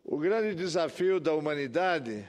O grande desafio da humanidade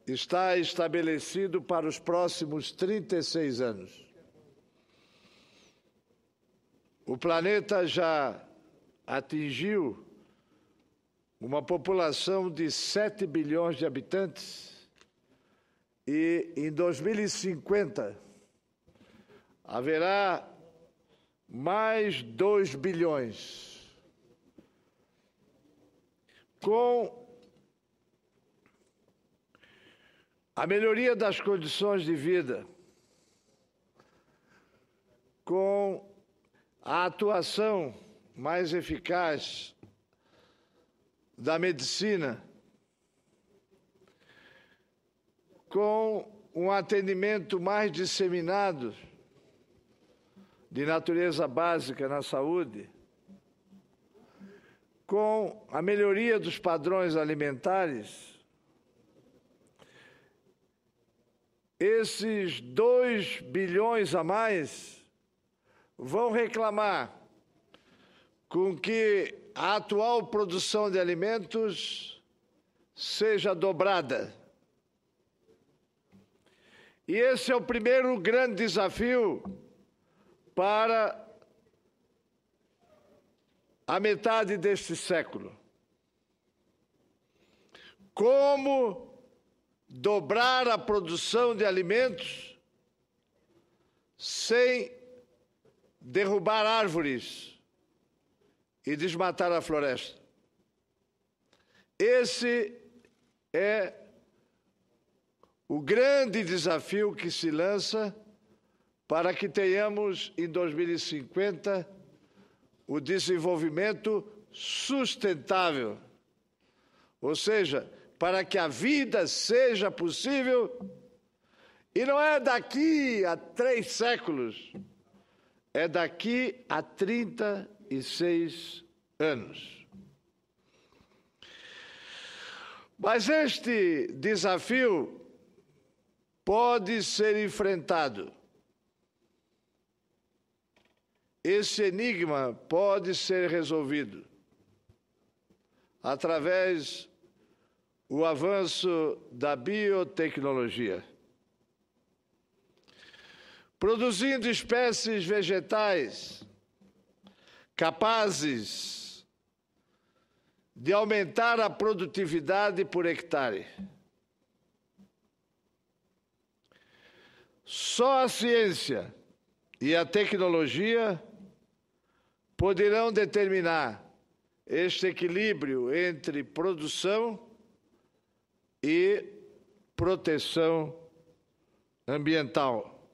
está estabelecido para os próximos 36 anos. O planeta já atingiu uma população de 7 bilhões de habitantes e, em 2050, haverá mais 2 bilhões. Com a melhoria das condições de vida, com a atuação mais eficaz da medicina, com um atendimento mais disseminado de natureza básica na saúde, com a melhoria dos padrões alimentares, esses 2 bilhões a mais vão reclamar com que a atual produção de alimentos seja dobrada. E esse é o primeiro grande desafio para a metade deste século. Como dobrar a produção de alimentos sem derrubar árvores e desmatar a floresta. Esse é o grande desafio que se lança para que tenhamos, em 2050, o desenvolvimento sustentável. Ou seja, para que a vida seja possível, e não é daqui a 3 séculos, é daqui a 36 anos. Mas este desafio pode ser enfrentado. Esse enigma pode ser resolvido através do avanço da biotecnologia. Produzindo espécies vegetais capazes de aumentar a produtividade por hectare. Só a ciência e a tecnologia poderão determinar este equilíbrio entre produção e proteção ambiental.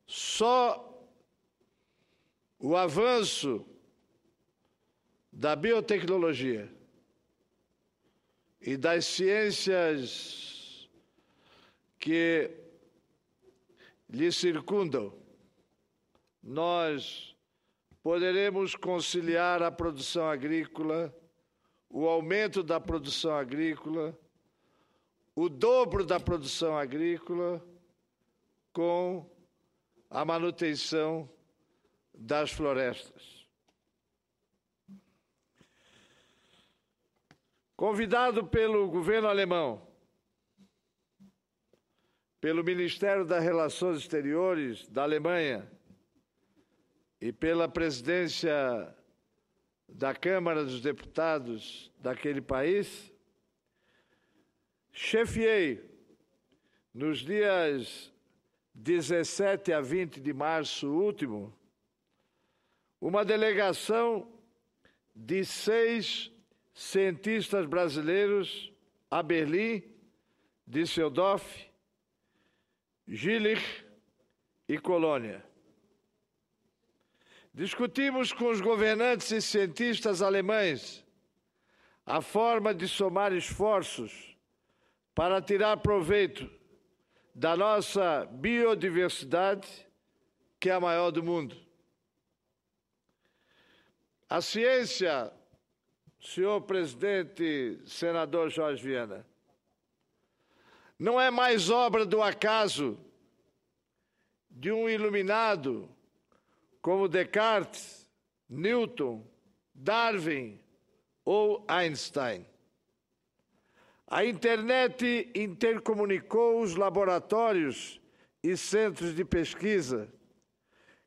Só o avanço da biotecnologia e das ciências que lhe circundam, nós poderemos conciliar a produção agrícola, o aumento da produção agrícola, o dobro da produção agrícola, com a manutenção das florestas. Convidado pelo governo alemão, pelo Ministério das Relações Exteriores da Alemanha e pela presidência da Câmara dos Deputados daquele país, chefiei nos dias 17 a 20 de março último uma delegação de 6 cientistas brasileiros a Berlim, Düsseldorf, Jülich e Colônia. Discutimos com os governantes e cientistas alemães a forma de somar esforços para tirar proveito da nossa biodiversidade, que é a maior do mundo. A ciência, senhor presidente, senador Jorge Viana, não é mais obra do acaso de um iluminado como Descartes, Newton, Darwin ou Einstein. A internet intercomunicou os laboratórios e centros de pesquisa,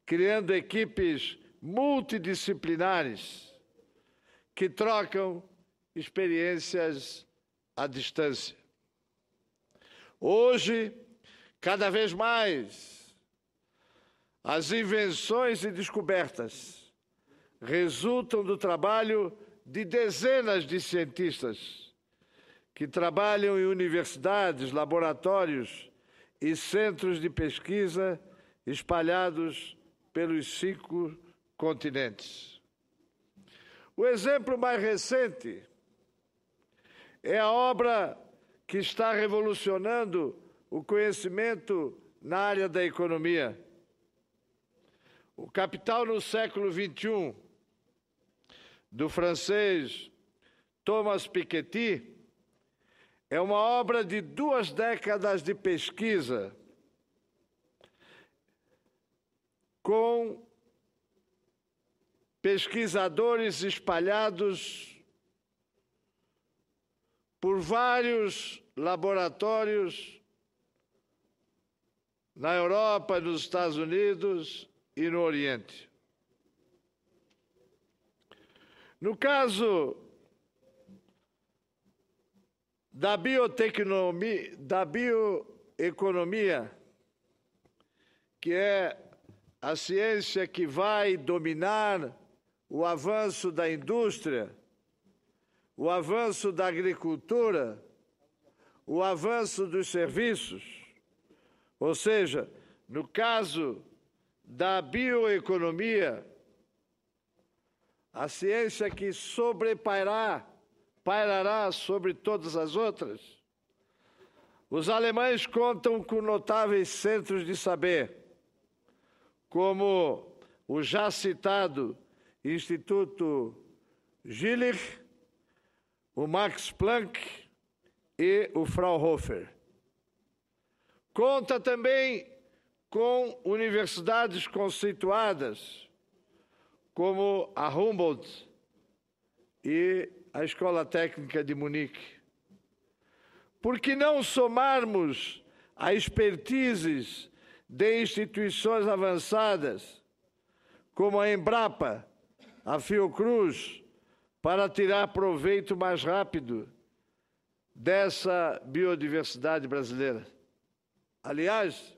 criando equipes multidisciplinares que trocam experiências à distância. Hoje, cada vez mais, as invenções e descobertas resultam do trabalho de dezenas de cientistas que trabalham em universidades, laboratórios e centros de pesquisa espalhados pelos 5 continentes. O exemplo mais recente é a obra que está revolucionando o conhecimento na área da economia. O Capital no século XXI, do francês Thomas Piketty, é uma obra de 2 décadas de pesquisa com pesquisadores espalhados por vários laboratórios na Europa, nos Estados Unidos e no Oriente. No caso da bioeconomia, que é a ciência que vai dominar o avanço da indústria, o avanço da agricultura, o avanço dos serviços. Ou seja, no caso da bioeconomia, a ciência que pairará sobre todas as outras, os alemães contam com notáveis centros de saber, como o já citado Instituto Jülich, o Max Planck e o Fraunhofer. Conta também com universidades conceituadas, como a Humboldt e a Escola Técnica de Munique. Por que não somarmos a expertises de instituições avançadas, como a Embrapa, a Fiocruz, para tirar proveito mais rápido dessa biodiversidade brasileira? Aliás,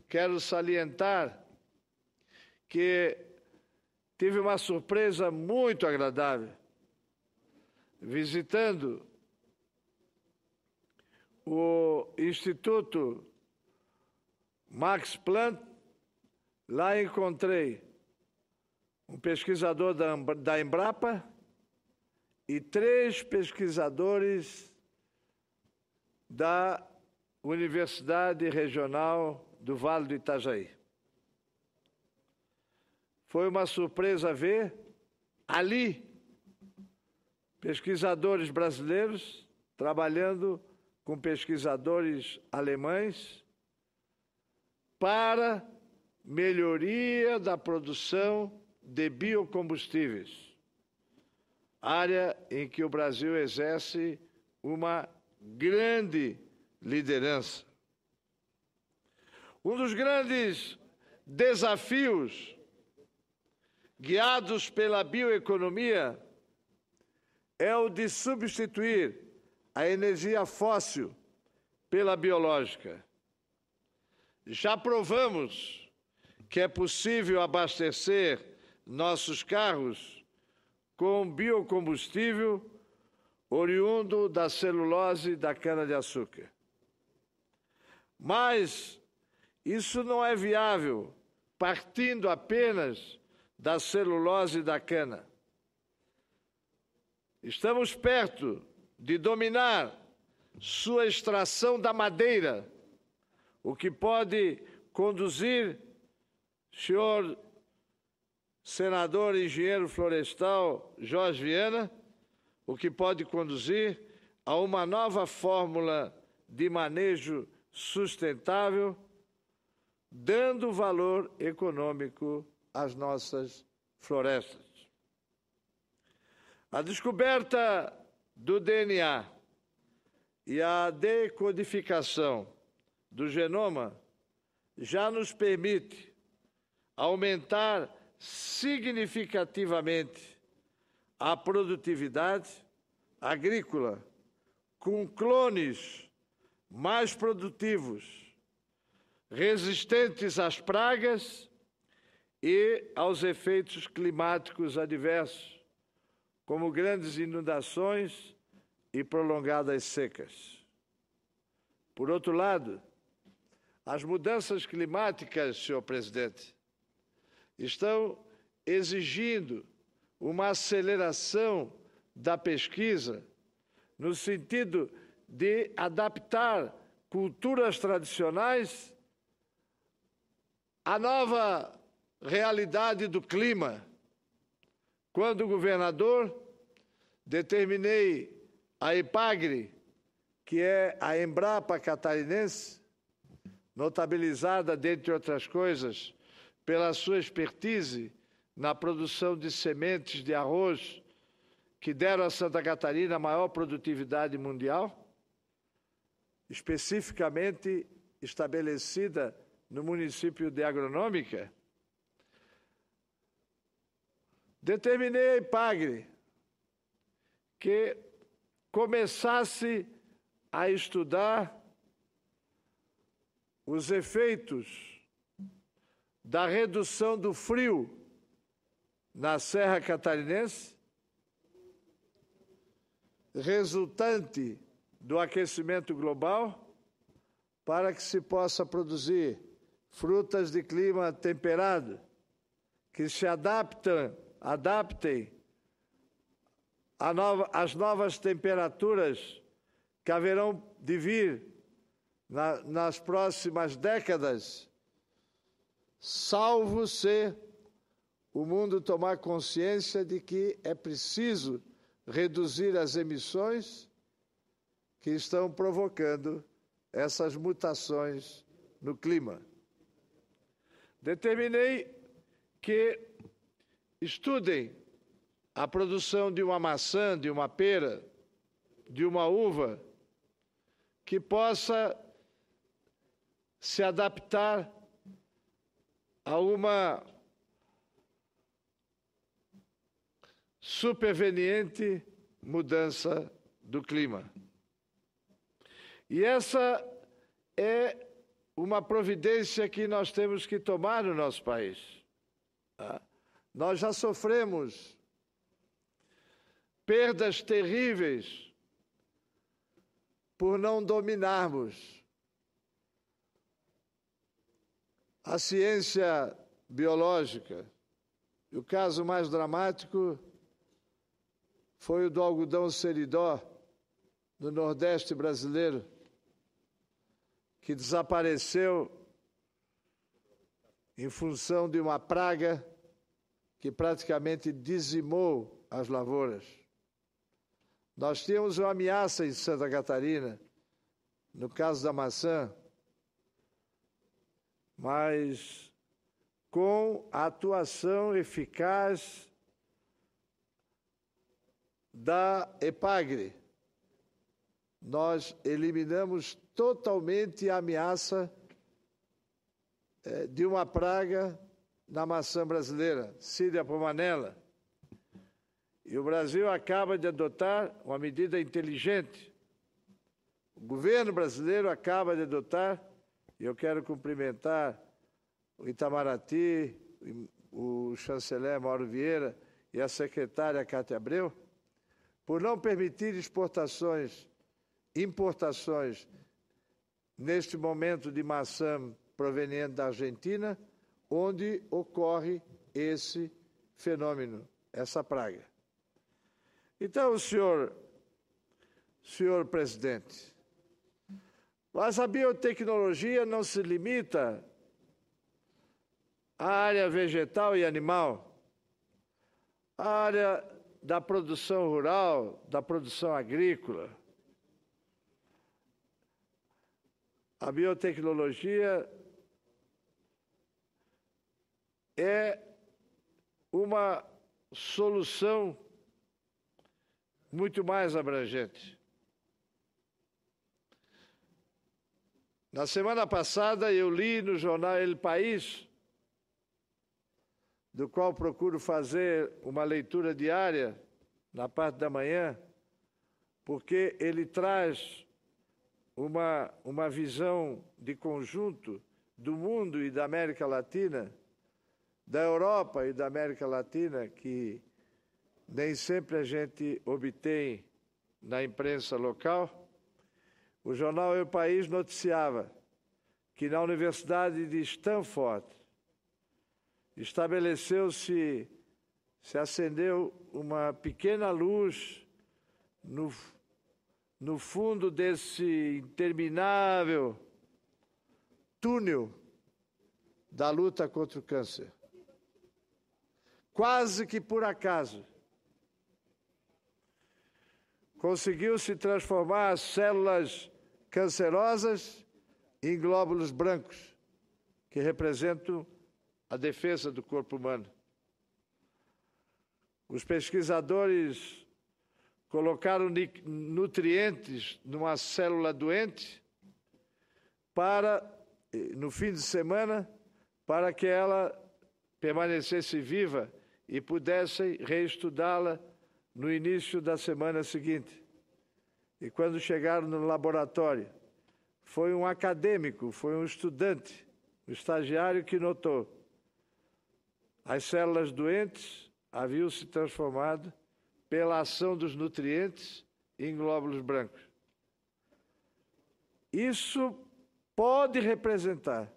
quero salientar que tive uma surpresa muito agradável visitando o Instituto Max Planck. Lá encontrei um pesquisador da Embrapa e 3 pesquisadores da Universidade Regional do Vale do Itajaí. Foi uma surpresa ver ali pesquisadores brasileiros trabalhando com pesquisadores alemães para melhoria da produção de biocombustíveis, área em que o Brasil exerce uma grande liderança. Um dos grandes desafios guiados pela bioeconomia é o de substituir a energia fóssil pela biológica. Já provamos que é possível abastecer nossos carros com biocombustível oriundo da celulose da cana-de-açúcar. Mas isso não é viável partindo apenas da celulose da cana. Estamos perto de dominar sua extração da madeira, o que pode conduzir, senhor senador engenheiro florestal Jorge Viana, o que pode conduzir a uma nova fórmula de manejo sustentável, dando valor econômico às nossas florestas. A descoberta do DNA e a decodificação do genoma já nos permite aumentar significativamente a produtividade agrícola com clones mais produtivos, resistentes às pragas e aos efeitos climáticos adversos, como grandes inundações e prolongadas secas. Por outro lado, as mudanças climáticas, senhor presidente, estão exigindo uma aceleração da pesquisa no sentido de adaptar culturas tradicionais à nova realidade do clima. Quando governador, determinei a EPAGRE, que é a Embrapa catarinense, notabilizada, dentre outras coisas, pela sua expertise na produção de sementes de arroz, que deram a Santa Catarina a maior produtividade mundial, especificamente estabelecida no município de Agronômica. Determinei a EPAGRE que começasse a estudar os efeitos da redução do frio na Serra Catarinense, resultante do aquecimento global, para que se possa produzir frutas de clima temperado, que se adaptem às novas temperaturas que haverão de vir nas próximas décadas, salvo se o mundo tomar consciência de que é preciso reduzir as emissões que estão provocando essas mutações no clima. Determinei que estudem a produção de uma maçã, de uma pera, de uma uva, que possa se adaptar a uma superveniente mudança do clima. E essa é uma providência que nós temos que tomar no nosso país. Nós já sofremos perdas terríveis por não dominarmos a ciência biológica. E o caso mais dramático foi o do algodão seridó, no Nordeste brasileiro, que desapareceu em função de uma praga que praticamente dizimou as lavouras. Nós tínhamos uma ameaça em Santa Catarina, no caso da maçã, mas com a atuação eficaz da EPAGRE, nós eliminamos totalmente a ameaça de uma praga na maçã brasileira, Scirdia pomanella. E o Brasil acaba de adotar uma medida inteligente. O governo brasileiro acaba de adotar, e eu quero cumprimentar o Itamaraty, o chanceler Mauro Vieira e a secretária Cátia Abreu, por não permitir importações neste momento de maçã proveniente da Argentina, onde ocorre esse fenômeno, essa praga. Então, senhor presidente, mas a biotecnologia não se limita à área vegetal e animal, à área da produção rural, da produção agrícola. A biotecnologia é uma solução muito mais abrangente. Na semana passada, eu li no jornal El País, do qual procuro fazer uma leitura diária na parte da manhã, porque ele traz uma visão de conjunto do mundo e da América Latina, da Europa e da América Latina, que nem sempre a gente obtém na imprensa local. O jornal El País noticiava que na Universidade de Stanford estabeleceu-se, se acendeu uma pequena luz no fundo desse interminável túnel da luta contra o câncer. Quase que por acaso, conseguiu-se transformar as células cancerosas em glóbulos brancos, que representam a defesa do corpo humano. Os pesquisadores colocaram nutrientes numa célula doente no fim de semana, para que ela permanecesse viva e pudessem reestudá-la no início da semana seguinte. E quando chegaram no laboratório, foi um acadêmico, foi um estudante, um estagiário que notou. As células doentes haviam se transformado pela ação dos nutrientes em glóbulos brancos. Isso pode representar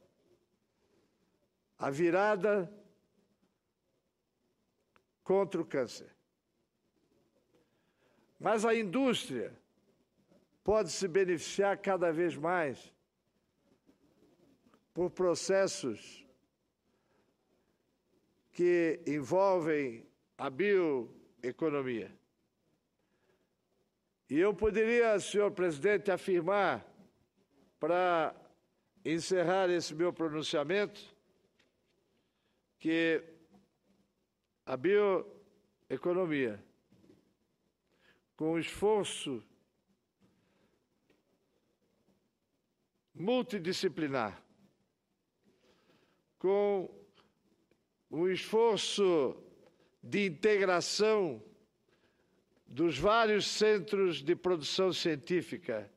a virada contra o câncer. Mas a indústria pode se beneficiar cada vez mais por processos que envolvem a bioeconomia. E eu poderia, senhor presidente, afirmar, para encerrar esse meu pronunciamento, que a bioeconomia, com esforço multidisciplinar, com um esforço de integração dos vários centros de produção científica,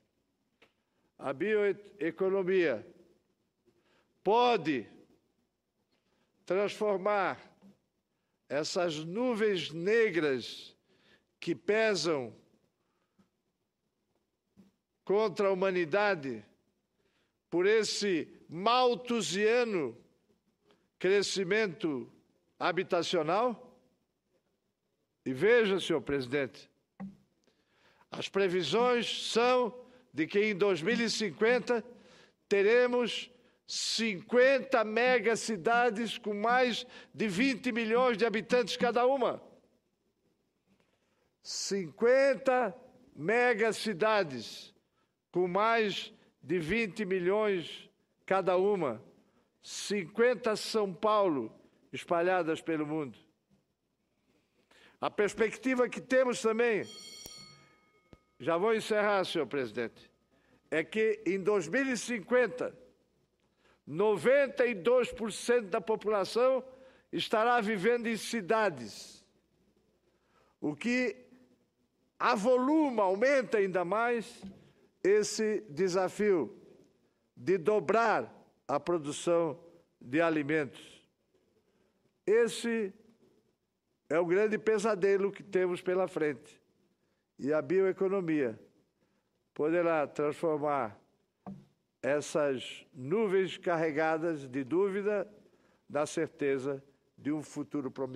a bioeconomia pode transformar essas nuvens negras que pesam contra a humanidade por esse malthusiano crescimento habitacional. E veja, senhor presidente, as previsões são de que em 2050 teremos 50 megacidades com mais de 20 milhões de habitantes cada uma. 50 megacidades com mais de 20 milhões cada uma. 50 São Paulo espalhadas pelo mundo. A perspectiva que temos também, já vou encerrar, senhor presidente, é que em 2050, 92% da população estará vivendo em cidades, o que avoluma, aumenta ainda mais esse desafio de dobrar a produção de alimentos. Esse é o grande pesadelo que temos pela frente. E a bioeconomia poderá transformar essas nuvens carregadas de dúvida na certeza de um futuro promissor.